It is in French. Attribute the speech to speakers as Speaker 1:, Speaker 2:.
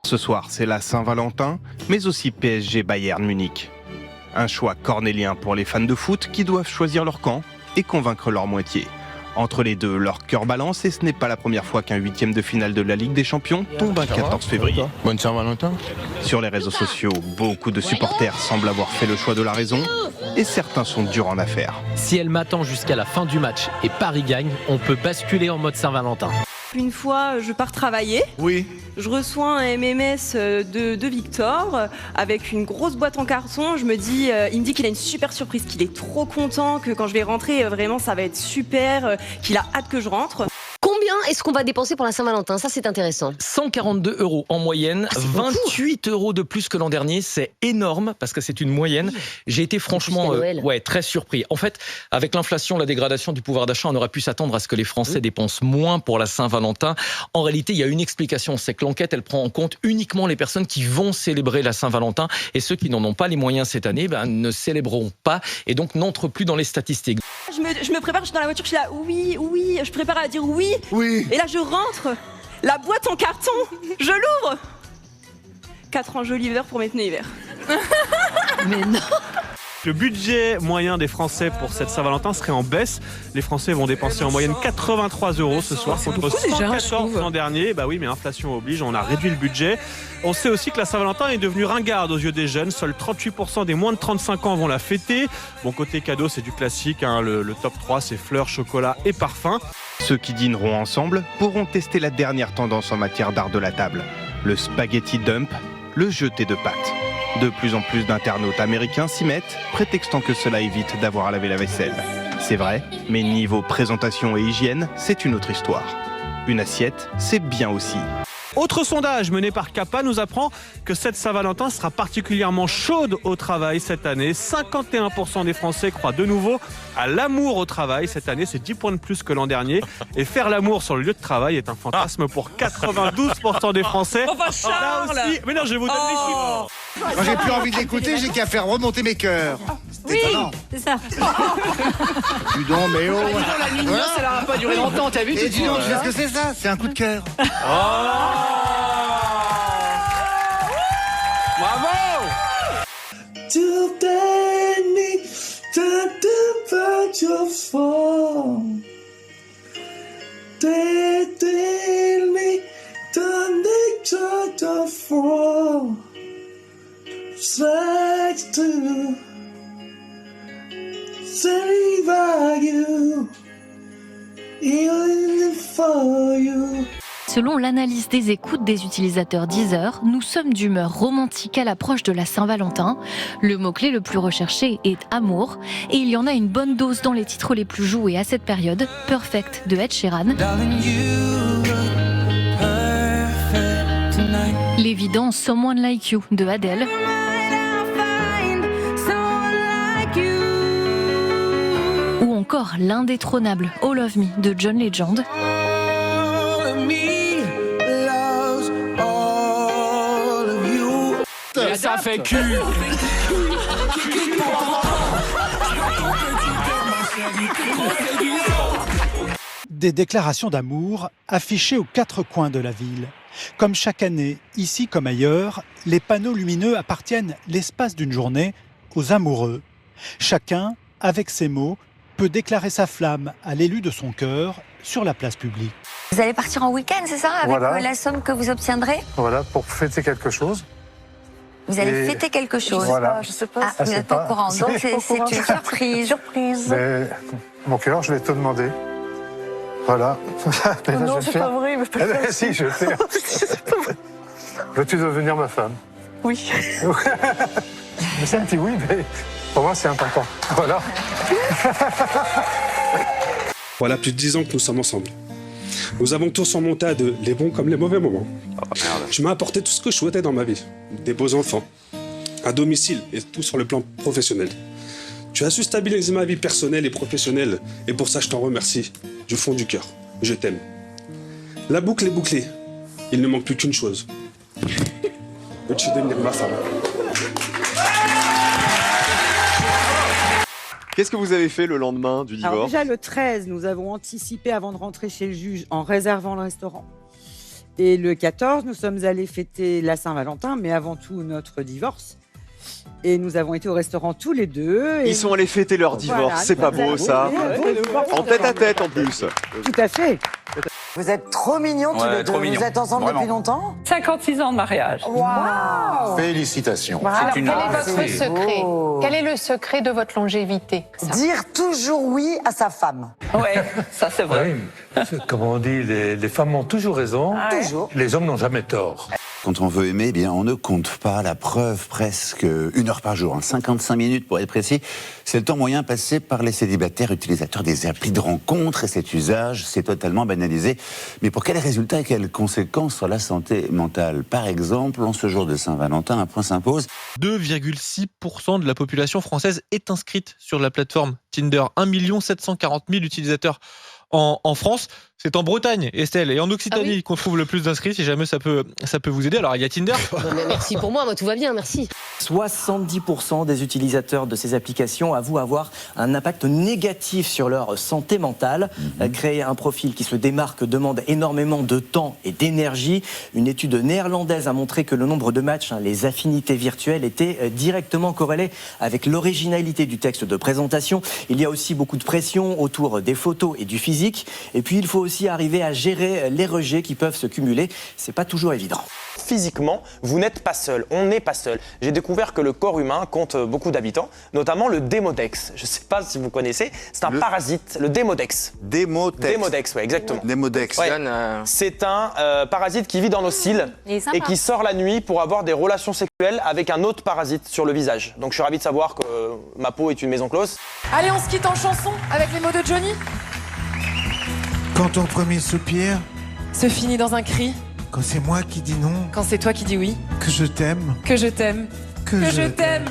Speaker 1: Ce soir, c'est la Saint-Valentin, mais aussi PSG Bayern Munich. Un choix cornélien pour les fans de foot qui doivent choisir leur camp et convaincre leur moitié. Entre les deux, leur cœur balance et ce n'est pas la première fois qu'un huitième de finale de la Ligue des Champions tombe un 14 février.
Speaker 2: Bonne Saint-Valentin.
Speaker 1: Sur les réseaux sociaux, beaucoup de supporters semblent avoir fait le choix de la raison et certains sont durs en affaires.
Speaker 3: Si elle m'attend jusqu'à la fin du match et Paris gagne, on peut basculer en mode Saint-Valentin.
Speaker 4: Une fois, je pars travailler.
Speaker 2: Oui.
Speaker 4: Je reçois un MMS de Victor avec une grosse boîte en carton. Il me dit qu'il a une super surprise, qu'il est trop content, que quand je vais rentrer, vraiment ça va être super, qu'il a hâte que je rentre.
Speaker 5: Combien est-ce qu'on va dépenser pour la Saint-Valentin? Ça, c'est intéressant.
Speaker 3: 142 € en moyenne, 28 € de plus que l'an dernier. C'est énorme parce que c'est une moyenne. J'ai été franchement très surpris. En fait, avec l'inflation, la dégradation du pouvoir d'achat, on aurait pu s'attendre à ce que les Français dépensent moins pour la Saint-Valentin. En réalité, il y a une explication. C'est que l'enquête, elle prend en compte uniquement les personnes qui vont célébrer la Saint-Valentin. Et ceux qui n'en ont pas les moyens cette année ne célébreront pas et donc n'entrent plus dans les statistiques.
Speaker 4: Je me prépare, je suis dans la voiture, je suis là, oui, je prépare à dire oui.
Speaker 2: Oui.
Speaker 4: Et là, je rentre, la boîte en carton, je l'ouvre. 4 enjeux l'hiver pour mes pneus hiver.
Speaker 5: Mais non.
Speaker 6: Le budget moyen des Français pour cette Saint-Valentin serait en baisse. Les Français vont dépenser en moyenne 83 € ce soir contre 114 l'an dernier. Bah oui, mais inflation oblige, on a réduit le budget. On sait aussi que la Saint-Valentin est devenue ringarde aux yeux des jeunes. Seuls 38% des moins de 35 ans vont la fêter. Bon, côté cadeau, c'est du classique. Le top 3, c'est fleurs, chocolat et parfum.
Speaker 1: Ceux qui dîneront ensemble pourront tester la dernière tendance en matière d'art de la table. Le spaghetti dump, le jeté de pâtes. De plus en plus d'internautes américains s'y mettent, prétextant que cela évite d'avoir à laver la vaisselle. C'est vrai, mais niveau présentation et hygiène, c'est une autre histoire. Une assiette, c'est bien aussi.
Speaker 6: Autre sondage mené par CAPA nous apprend que cette Saint-Valentin sera particulièrement chaude au travail cette année. 51% des Français croient de nouveau à l'amour au travail. Cette année, c'est 10 points de plus que l'an dernier. Et faire l'amour sur le lieu de travail est un fantasme pour 92% des Français. Là aussi, mais non, je vous donne les chiffres.
Speaker 2: Quand j'ai plus envie de l'écouter, j'ai qu'à faire remonter mes cœurs.
Speaker 4: Oui, c'est ça.
Speaker 2: Dis donc, mais oh.
Speaker 7: La mignon, ça n'a pas duré longtemps, t'as vu?
Speaker 2: Et dis donc, tu sais ce que c'est ça? C'est un coup de cœur.
Speaker 6: Bravo!
Speaker 8: Selon l'analyse des écoutes des utilisateurs Deezer, nous sommes d'humeur romantique à l'approche de la Saint-Valentin. Le mot-clé le plus recherché est amour. Et il y en a une bonne dose dans les titres les plus joués à cette période. Perfect de Ed Sheeran. L'évident Someone Like You de Adele. Ou encore l'indétrônable All of Me de John Legend.
Speaker 7: Ça fait cul.
Speaker 9: Des déclarations d'amour affichées aux quatre coins de la ville. Comme chaque année, ici comme ailleurs, les panneaux lumineux appartiennent l'espace d'une journée aux amoureux. Chacun, avec ses mots, peut déclarer sa flamme à l'élu de son cœur sur la place publique.
Speaker 10: Vous allez partir en week-end, c'est ça? Avec la somme que vous obtiendrez?
Speaker 11: Voilà, pour fêter quelque chose.
Speaker 10: Vous allez fêter quelque chose?
Speaker 11: Voilà.
Speaker 10: Je sais pas. Vous n'êtes pas au courant, donc c'est une surprise.
Speaker 11: Mais mon cœur, je vais te demander. Voilà.
Speaker 10: Non, c'est pas vrai.
Speaker 11: Mais si, je sais. Veux-tu devenir ma femme?
Speaker 10: Oui.
Speaker 11: Mais c'est un petit oui, mais pour moi, c'est important. Voilà.
Speaker 12: Voilà plus de 10 ans que nous sommes ensemble. Nous avons tous surmonté à deux, les bons comme les mauvais moments. Tu m'as apporté tout ce que je souhaitais dans ma vie. Des beaux enfants, un domicile et tout sur le plan professionnel. Tu as su stabiliser ma vie personnelle et professionnelle. Et pour ça, je t'en remercie. Du fond du cœur. Je t'aime. La boucle est bouclée. Il ne manque plus qu'une chose. Veux-tu devenir ma femme?
Speaker 13: Qu'est-ce que vous avez fait le lendemain du divorce?
Speaker 14: Alors déjà le 13, nous avons anticipé avant de rentrer chez le juge en réservant le restaurant. Et le 14, nous sommes allés fêter la Saint-Valentin, mais avant tout notre divorce. Et nous avons été au restaurant tous les deux.
Speaker 13: Ils sont allés fêter leur divorce,
Speaker 14: Voilà,
Speaker 13: c'est pas beau ça. En tête à tête en plus.
Speaker 14: Tout à fait.
Speaker 15: Vous êtes trop mignons tous les deux. Vous êtes ensemble depuis longtemps?
Speaker 16: 56 ans de mariage.
Speaker 15: Waouh!
Speaker 2: Félicitations.
Speaker 16: Alors, quel est votre secret? Quel est le secret de votre longévité?
Speaker 15: Dire toujours oui à sa femme.
Speaker 16: Ouais, ça c'est vrai.
Speaker 17: Comme on dit, les femmes ont toujours raison.
Speaker 15: Toujours.
Speaker 17: Les hommes n'ont jamais tort.
Speaker 18: Quand on veut aimer, eh bien, on ne compte pas. La preuve, presque 1 heure par jour, 55 minutes pour être précis. C'est le temps moyen passé par les célibataires utilisateurs des applis de rencontre. Et cet usage s'est totalement banalisé. Mais pour quels résultats et quelles conséquences sur la santé mentale? Par exemple, en ce jour de Saint-Valentin, un point s'impose.
Speaker 19: 2,6% de la population française est inscrite sur la plateforme Tinder. 1 740 000 utilisateurs en France. C'est en Bretagne, Estelle, et en Occitanie qu'on trouve le plus d'inscrits, si jamais ça peut vous aider. Alors, il y a Tinder.
Speaker 5: Merci pour moi, tout va bien, merci.
Speaker 20: 70% des utilisateurs de ces applications avouent avoir un impact négatif sur leur santé mentale. Créer un profil qui se démarque demande énormément de temps et d'énergie. Une étude néerlandaise a montré que le nombre de matchs, les affinités virtuelles, étaient directement corrélées avec l'originalité du texte de présentation. Il y a aussi beaucoup de pression autour des photos et du physique. Et puis, il faut aussi arriver à gérer les rejets qui peuvent se cumuler. C'est pas toujours évident.
Speaker 21: Physiquement, vous n'êtes pas seul, on n'est pas seul. J'ai découvert que le corps humain compte beaucoup d'habitants, notamment le Démodex. Je ne sais pas si vous connaissez, c'est un parasite, le Démodex. Démodex, oui, exactement.
Speaker 18: Démodex.
Speaker 21: Ouais. C'est un parasite qui vit dans nos cils et qui sort la nuit pour avoir des relations sexuelles avec un autre parasite sur le visage. Donc je suis ravi de savoir que ma peau est une maison close.
Speaker 16: Allez, on se quitte en chanson avec les mots de Johnny.
Speaker 22: Quand ton premier soupir
Speaker 16: Se finit dans un cri.
Speaker 22: Quand c'est moi qui dis non.
Speaker 16: Quand c'est toi qui dis oui.
Speaker 22: Que je t'aime.
Speaker 16: Que je t'aime.
Speaker 22: Que je
Speaker 16: t'aime.